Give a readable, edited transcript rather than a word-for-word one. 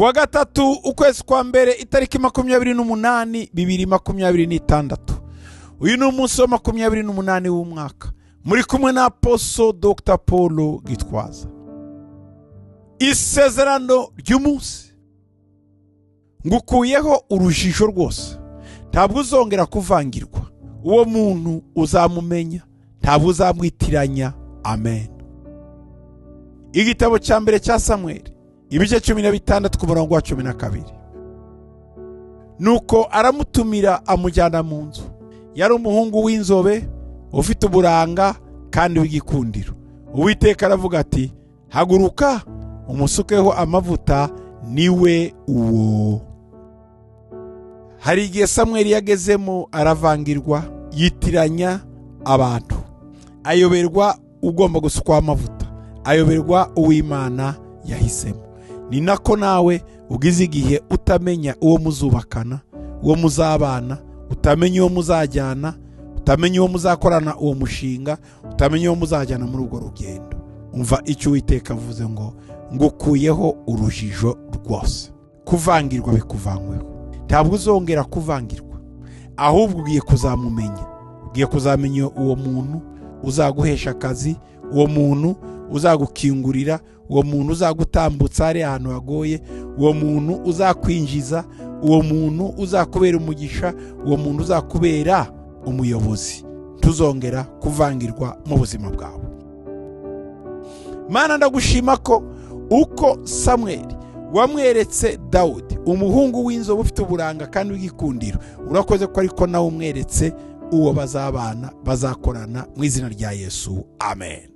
kuwa gatatu ukwezi kwa mbere itariki 28/2026. Uyu ni umunsi wa 28 w'umwaka. Muri kumwe na Apostle Dr. Paul Gitwaza. Isezerano ry'umunsi: ngukuyeho urujijo rwose, ntabwo uzongera kuvangirwa. Uwo muntu uzamumenya, ntabwo uzamwitiranya. Amen. Igitabo cya mbere cya Samueli, ibice 16 ku murongo wa 12. Nuko aramutumira amujyana mu nzu. Yari umuhungu w'inzobe ufite uburanga kandi w'igikundiro. Uwiteka aravuga ati, haguruka umusukeho amavuta, niwe uwo. Hari igihe Samueli yagezemo aravangirwa, yitiranya abantu, ayoberwa ugomba gusukwa amavuta, ayoberwa uw'Imana yahisemo. Ni nako nawe ugize igihe utamenya uwo muzubakana, uwo muzabana, utamenya uwo muzajyana, utamenya uwo muzakorana uwo mushinga, utamenya uwo muzajyana muri urwo rugendo. Umva icyo Uwiteka avuze ngo, ngukuyeho urujijo rwose. Kuvangirwa bikuvanyweho. Ntabwo uzongera kuvangirwa, ahubwo ugiye kuzamumenya. Ugiye kuzamenya uwo muntu uzaguhesha akazi, uwo muntu uzagukingurira, uwo muntu uzagutambutsa ari ahantu hagoye, uwo muntu uzakwinjiza, uwo muntu uzakubera umugisha, uwo muntu uzakubera umuyobozi. Tuzongera kuvangirwa mu buzima bwawe. Mana, ndagushima ko uko Samueli wamweretse Dawudi, umuhungu w'inzobe ufite uburanga kandi w'igikundiro, urakoze ko ariko nawe umweretse uwo bazabana, bazakorana mu izina rya Yesu. Amen.